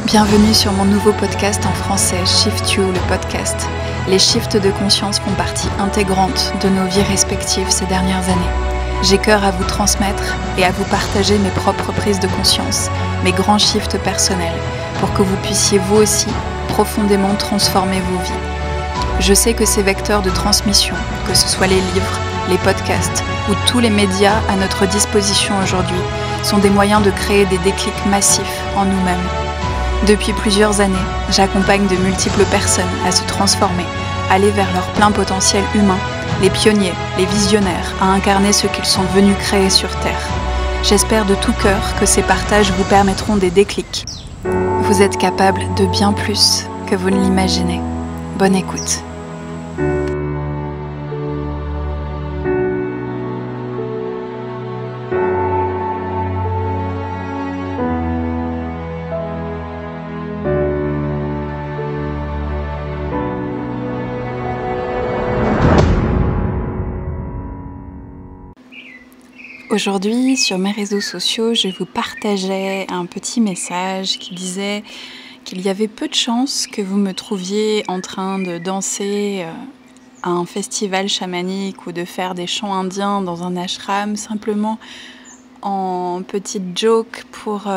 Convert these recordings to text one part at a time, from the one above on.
Bienvenue sur mon nouveau podcast en français, Shift You, le podcast. Les shifts de conscience font partie intégrante de nos vies respectives ces dernières années. J'ai cœur à vous transmettre et à vous partager mes propres prises de conscience, mes grands shifts personnels, pour que vous puissiez vous aussi profondément transformer vos vies. Je sais que ces vecteurs de transmission, que ce soit les livres, les podcasts ou tous les médias à notre disposition aujourd'hui, sont des moyens de créer des déclics massifs en nous-mêmes. Depuis plusieurs années, j'accompagne de multiples personnes à se transformer, aller vers leur plein potentiel humain, les pionniers, les visionnaires, à incarner ce qu'ils sont venus créer sur Terre. J'espère de tout cœur que ces partages vous permettront des déclics. Vous êtes capable de bien plus que vous ne l'imaginez. Bonne écoute. Aujourd'hui, sur mes réseaux sociaux, je vous partageais un petit message qui disait qu'il y avait peu de chances que vous me trouviez en train de danser à un festival chamanique ou de faire des chants indiens dans un ashram, simplement en petite joke pour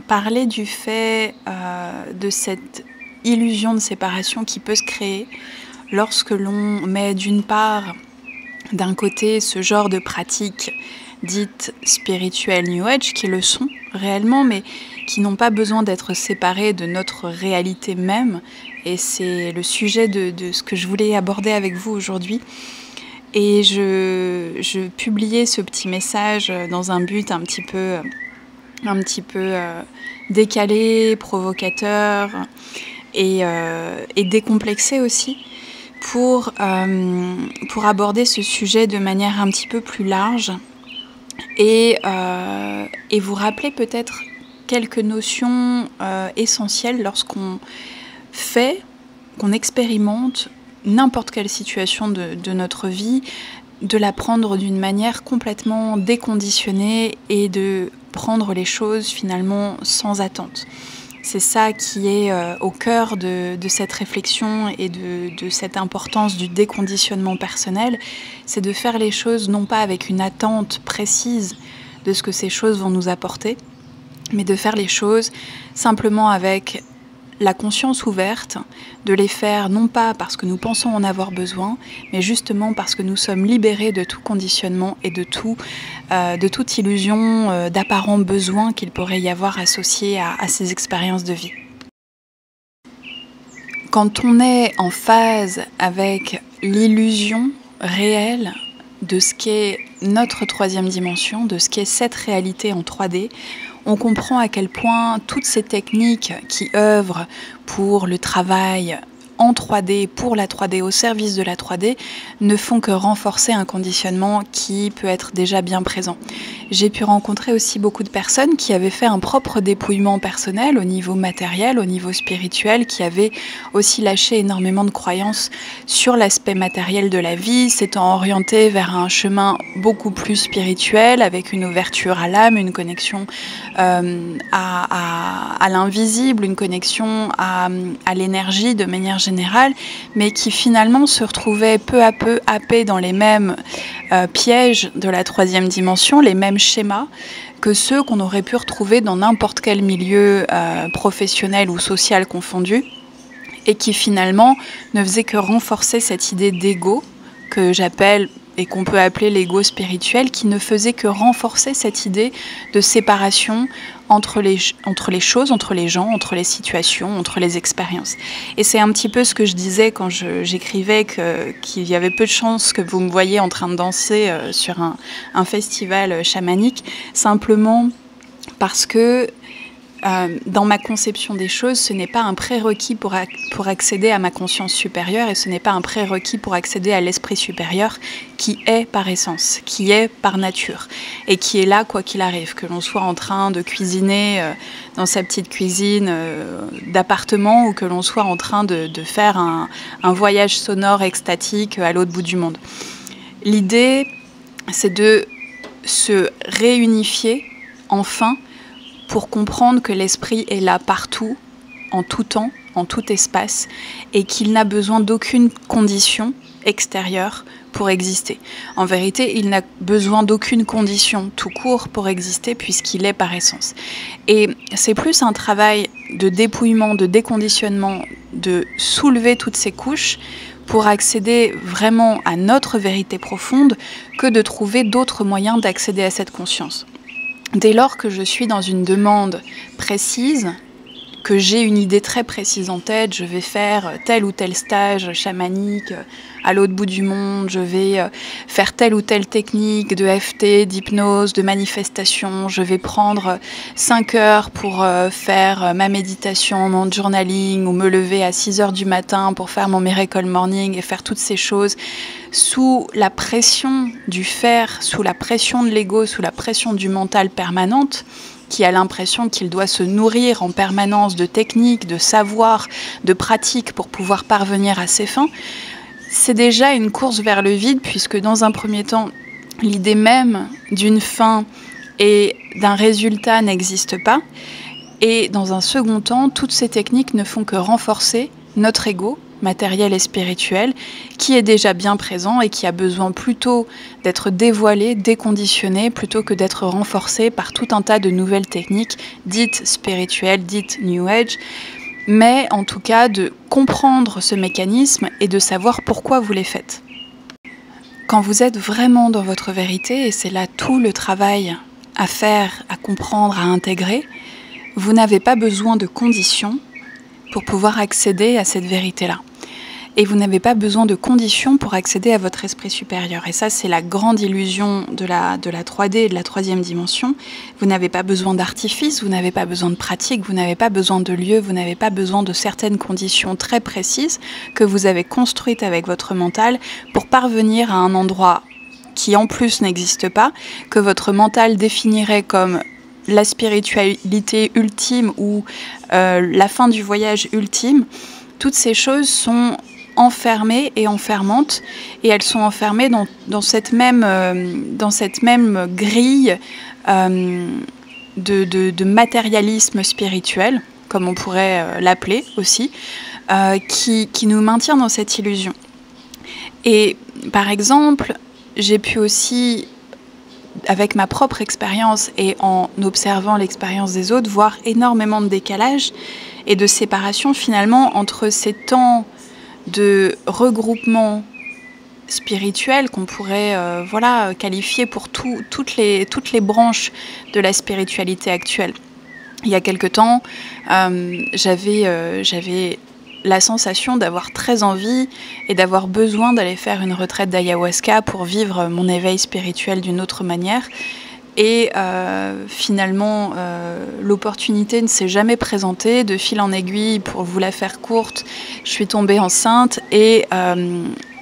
parler du fait de cette illusion de séparation qui peut se créer lorsque l'on met d'une part d'un côté ce genre de pratiques dites spirituelles New Age, qui le sont réellement, mais qui n'ont pas besoin d'être séparées de notre réalité même. Et c'est le sujet de ce que je voulais aborder avec vous aujourd'hui. Et je publiais ce petit message dans un but un petit peu décalé, provocateur et décomplexé aussi, pour aborder ce sujet de manière un petit peu plus large et vous rappeler peut-être quelques notions essentielles lorsqu'on fait, qu'on expérimente n'importe quelle situation de notre vie, de la prendre d'une manière complètement déconditionnée et de prendre les choses finalement sans attente. C'est ça qui est au cœur de cette réflexion et de cette importance du déconditionnement personnel, c'est de faire les choses non pas avec une attente précise de ce que ces choses vont nous apporter, mais de faire les choses simplement avec la conscience ouverte, de les faire non pas parce que nous pensons en avoir besoin, mais justement parce que nous sommes libérés de tout conditionnement et de toute illusion d'apparent besoin qu'il pourrait y avoir associé à ces expériences de vie. Quand on est en phase avec l'illusion réelle de ce qu'est notre troisième dimension, de ce qu'est cette réalité en 3D, on comprend à quel point toutes ces techniques qui œuvrent pour le travail en 3D, pour la 3D, au service de la 3D, ne font que renforcer un conditionnement qui peut être déjà bien présent. J'ai pu rencontrer aussi beaucoup de personnes qui avaient fait un propre dépouillement personnel au niveau matériel, au niveau spirituel, qui avaient aussi lâché énormément de croyances sur l'aspect matériel de la vie, s'étant orientées vers un chemin beaucoup plus spirituel, avec une ouverture à l'âme, une connexion à l'invisible, une connexion à l'énergie de manière générale, mais qui finalement se retrouvaient peu à peu happés dans les mêmes pièges de la troisième dimension, les mêmes schémas que ceux qu'on aurait pu retrouver dans n'importe quel milieu professionnel ou social confondu, et qui finalement ne faisaient que renforcer cette idée d'ego que j'appelle et qu'on peut appeler l'ego spirituel, qui ne faisait que renforcer cette idée de séparation entre les choses, entre les gens, entre les situations, entre les expériences. Et c'est un petit peu ce que je disais quand j'écrivais qu'il y avait peu de chances que vous me voyiez en train de danser sur un festival chamanique, simplement parce que dans ma conception des choses, ce n'est pas un prérequis pour accéder à ma conscience supérieure, et ce n'est pas un prérequis pour accéder à l'esprit supérieur qui est par essence, qui est par nature, et qui est là quoi qu'il arrive, que l'on soit en train de cuisiner dans sa petite cuisine d'appartement ou que l'on soit en train de faire un voyage sonore extatique à l'autre bout du monde. L'idée, c'est de se réunifier enfin pour comprendre que l'esprit est là partout, en tout temps, en tout espace, et qu'il n'a besoin d'aucune condition extérieure pour exister. En vérité, il n'a besoin d'aucune condition tout court pour exister puisqu'il est par essence. Et c'est plus un travail de dépouillement, de déconditionnement, de soulever toutes ces couches pour accéder vraiment à notre vérité profonde que de trouver d'autres moyens d'accéder à cette conscience. Dès lors que je suis dans une demande précise, que j'ai une idée très précise en tête, je vais faire tel ou tel stage chamanique à l'autre bout du monde, je vais faire telle ou telle technique de FT, d'hypnose, de manifestation, je vais prendre 5 heures pour faire ma méditation, mon journaling, ou me lever à 6 heures du matin pour faire mon miracle morning et faire toutes ces choses sous la pression du faire, sous la pression de l'ego, sous la pression du mental permanente, qui a l'impression qu'il doit se nourrir en permanence de techniques, de savoirs, de pratiques pour pouvoir parvenir à ses fins, c'est déjà une course vers le vide, puisque dans un premier temps, l'idée même d'une fin et d'un résultat n'existe pas. Et dans un second temps, toutes ces techniques ne font que renforcer notre ego, matériel et spirituel, qui est déjà bien présent et qui a besoin plutôt d'être dévoilé, déconditionné, plutôt que d'être renforcé par tout un tas de nouvelles techniques dites spirituelles, dites New Age, mais en tout cas de comprendre ce mécanisme et de savoir pourquoi vous les faites. Quand vous êtes vraiment dans votre vérité, et c'est là tout le travail à faire, à comprendre, à intégrer, vous n'avez pas besoin de conditions pour pouvoir accéder à cette vérité-là. Et vous n'avez pas besoin de conditions pour accéder à votre esprit supérieur. Et ça, c'est la grande illusion de la 3D et de la troisième dimension. Vous n'avez pas besoin d'artifice, vous n'avez pas besoin de pratique, vous n'avez pas besoin de lieu, vous n'avez pas besoin de certaines conditions très précises que vous avez construites avec votre mental pour parvenir à un endroit qui en plus n'existe pas, que votre mental définirait comme la spiritualité ultime ou la fin du voyage ultime. Toutes ces choses sont enfermées et enfermantes, et elles sont enfermées dans cette même grille de matérialisme spirituel, comme on pourrait l'appeler aussi, qui nous maintient dans cette illusion. Et par exemple, j'ai pu aussi, avec ma propre expérience et en observant l'expérience des autres, voir énormément de décalage et de séparation finalement entre ces temps de regroupement spirituel qu'on pourrait qualifier pour toutes les branches de la spiritualité actuelle. Il y a quelque temps, j'avais la sensation d'avoir très envie et d'avoir besoin d'aller faire une retraite d'ayahuasca pour vivre mon éveil spirituel d'une autre manière. Et finalement, l'opportunité ne s'est jamais présentée. De fil en aiguille, pour vous la faire courte, je suis tombée enceinte et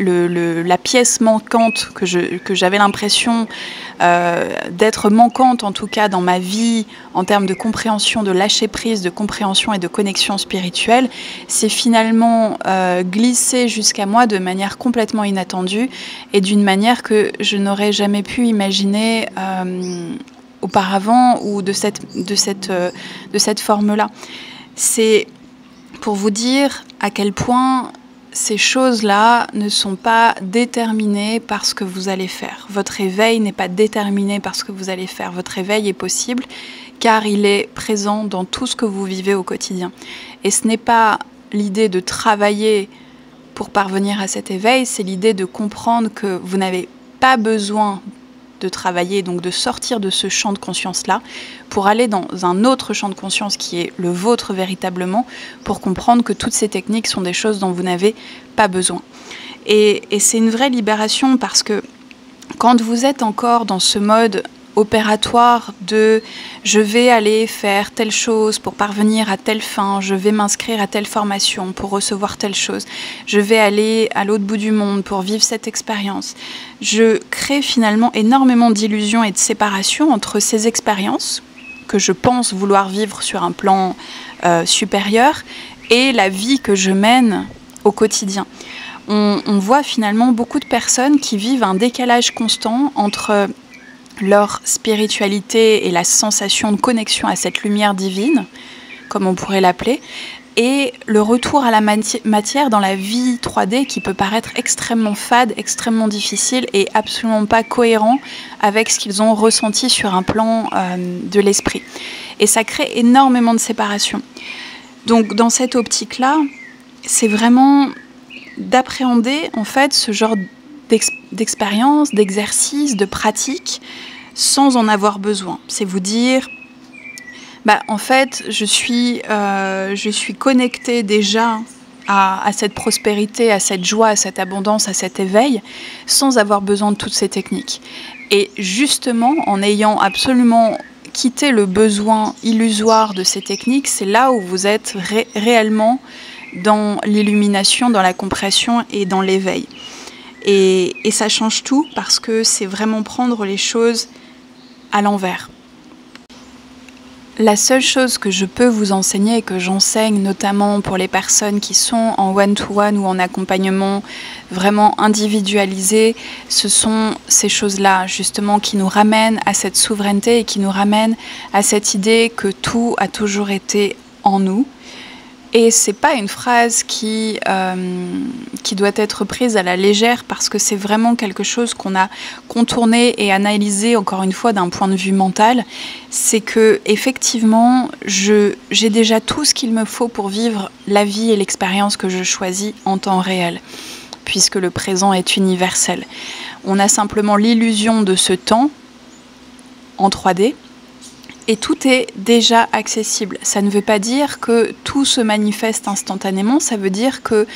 la pièce manquante que j'avais l'impression d'être manquante, en tout cas dans ma vie, en termes de compréhension, de lâcher prise, de compréhension et de connexion spirituelle, s'est finalement glissée jusqu'à moi de manière complètement inattendue et d'une manière que je n'aurais jamais pu imaginer auparavant ou de cette forme-là. C'est pour vous dire à quel point ces choses-là ne sont pas déterminées par ce que vous allez faire. Votre éveil n'est pas déterminé par ce que vous allez faire. Votre éveil est possible car il est présent dans tout ce que vous vivez au quotidien. Et ce n'est pas l'idée de travailler pour parvenir à cet éveil, c'est l'idée de comprendre que vous n'avez pas besoin de travailler, donc de sortir de ce champ de conscience-là, pour aller dans un autre champ de conscience qui est le vôtre véritablement, pour comprendre que toutes ces techniques sont des choses dont vous n'avez pas besoin. Et c'est une vraie libération parce que quand vous êtes encore dans ce mode opératoire de je vais aller faire telle chose pour parvenir à telle fin, je vais m'inscrire à telle formation pour recevoir telle chose, je vais aller à l'autre bout du monde pour vivre cette expérience. Je crée finalement énormément d'illusions et de séparation entre ces expériences que je pense vouloir vivre sur un plan supérieur et la vie que je mène au quotidien. On voit finalement beaucoup de personnes qui vivent un décalage constant entre leur spiritualité et la sensation de connexion à cette lumière divine, comme on pourrait l'appeler, et le retour à la matière dans la vie 3D qui peut paraître extrêmement fade, extrêmement difficile et absolument pas cohérent avec ce qu'ils ont ressenti sur un plan de l'esprit. Et ça crée énormément de séparation. Donc dans cette optique-là, c'est vraiment d'appréhender en fait ce genre d'expérience, d'exercice, de pratique sans en avoir besoin. C'est vous dire... en fait, je suis connectée déjà à cette prospérité, à cette joie, à cette abondance, à cet éveil, sans avoir besoin de toutes ces techniques. Et justement, en ayant absolument quitté le besoin illusoire de ces techniques, c'est là où vous êtes réellement dans l'illumination, dans la compression et dans l'éveil. Et ça change tout parce que c'est vraiment prendre les choses à l'envers. La seule chose que je peux vous enseigner et que j'enseigne notamment pour les personnes qui sont en one-to-one ou en accompagnement vraiment individualisé, ce sont ces choses-là justement qui nous ramènent à cette souveraineté et qui nous ramènent à cette idée que tout a toujours été en nous. Et c'est pas une phrase qui doit être prise à la légère parce que c'est vraiment quelque chose qu'on a contourné et analysé encore une fois d'un point de vue mental. C'est que effectivement, j'ai déjà tout ce qu'il me faut pour vivre la vie et l'expérience que je choisis en temps réel, puisque le présent est universel. On a simplement l'illusion de ce temps en 3D. Et tout est déjà accessible. Ça ne veut pas dire que tout se manifeste instantanément, ça veut dire que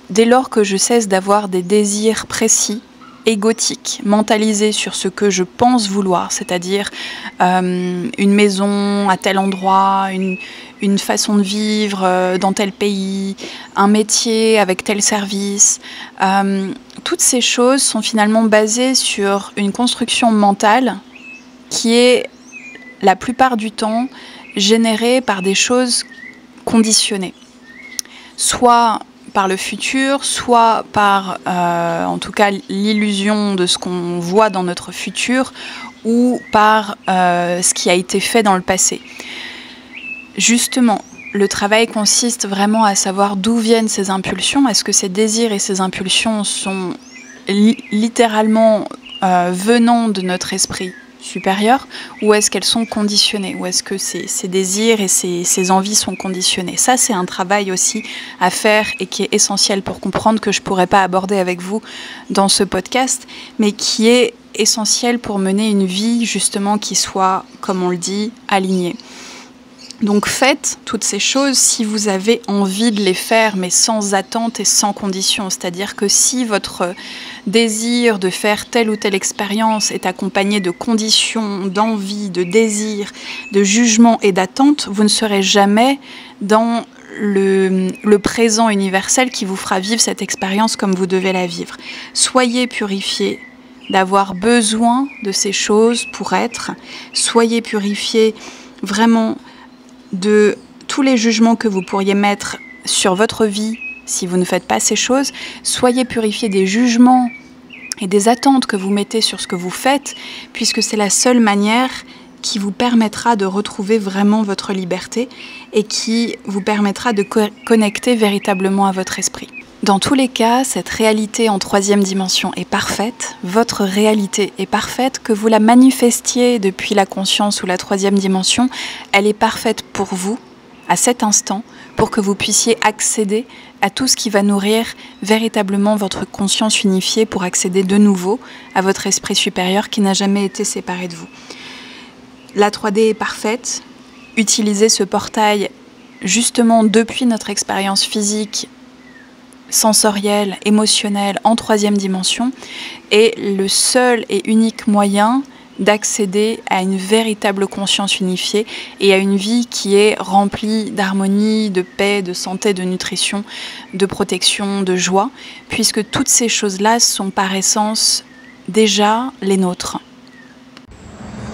dès lors que je cesse d'avoir des désirs précis, égotiques, mentalisés sur ce que je pense vouloir, c'est-à-dire une maison à tel endroit, une façon de vivre dans tel pays, un métier avec tel service, toutes ces choses sont finalement basées sur une construction mentale qui est la plupart du temps générée par des choses conditionnées, soit par le futur, soit par en tout cas l'illusion de ce qu'on voit dans notre futur, ou par ce qui a été fait dans le passé. Justement, le travail consiste vraiment à savoir d'où viennent ces impulsions. Est-ce que ces désirs et ces impulsions sont littéralement venant de notre esprit supérieures, ou est-ce qu'elles sont conditionnées, ou est-ce que ces désirs et ces envies sont conditionnés. Ça, c'est un travail aussi à faire et qui est essentiel pour comprendre, que je ne pourrais pas aborder avec vous dans ce podcast, mais qui est essentiel pour mener une vie justement qui soit, comme on le dit, alignée. Donc faites toutes ces choses si vous avez envie de les faire, mais sans attente et sans condition. C'est-à-dire que si votre désir de faire telle ou telle expérience est accompagné de conditions, d'envie, de désir, de jugement et d'attente, vous ne serez jamais dans le présent universel qui vous fera vivre cette expérience comme vous devez la vivre. Soyez purifiés d'avoir besoin de ces choses pour être. Soyez purifiés vraiment de tous les jugements que vous pourriez mettre sur votre vie si vous ne faites pas ces choses. Soyez purifiés des jugements et des attentes que vous mettez sur ce que vous faites, puisque c'est la seule manière qui vous permettra de retrouver vraiment votre liberté et qui vous permettra de connecter véritablement à votre esprit. Dans tous les cas, cette réalité en 3e dimension est parfaite, votre réalité est parfaite, que vous la manifestiez depuis la conscience ou la 3e dimension, elle est parfaite pour vous, à cet instant, pour que vous puissiez accéder à tout ce qui va nourrir véritablement votre conscience unifiée pour accéder de nouveau à votre esprit supérieur qui n'a jamais été séparé de vous. La 3D est parfaite, utilisez ce portail justement depuis notre expérience physique, sensorielle, émotionnelle, en 3e dimension, est le seul et unique moyen d'accéder à une véritable conscience unifiée et à une vie qui est remplie d'harmonie, de paix, de santé, de nutrition, de protection, de joie, puisque toutes ces choses-là sont par essence déjà les nôtres.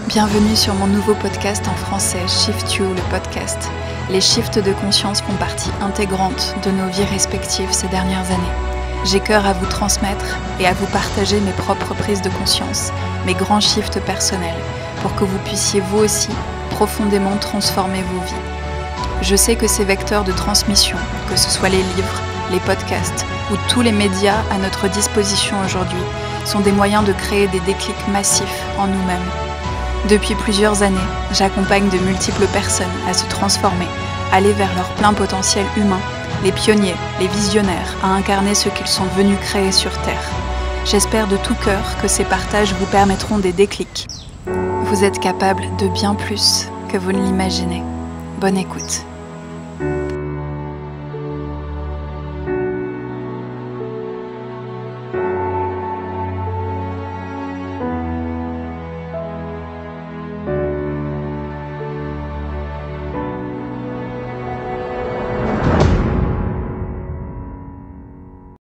Bienvenue sur mon nouveau podcast en français, Shift You, le podcast. Les shifts de conscience font partie intégrante de nos vies respectives ces dernières années. J'ai cœur à vous transmettre et à vous partager mes propres prises de conscience, mes grands shifts personnels, pour que vous puissiez vous aussi profondément transformer vos vies. Je sais que ces vecteurs de transmission, que ce soit les livres, les podcasts ou tous les médias à notre disposition aujourd'hui, sont des moyens de créer des déclics massifs en nous-mêmes. Depuis plusieurs années, j'accompagne de multiples personnes à se transformer, aller vers leur plein potentiel humain, les pionniers, les visionnaires, à incarner ce qu'ils sont venus créer sur Terre. J'espère de tout cœur que ces partages vous permettront des déclics. Vous êtes capable de bien plus que vous ne l'imaginez. Bonne écoute.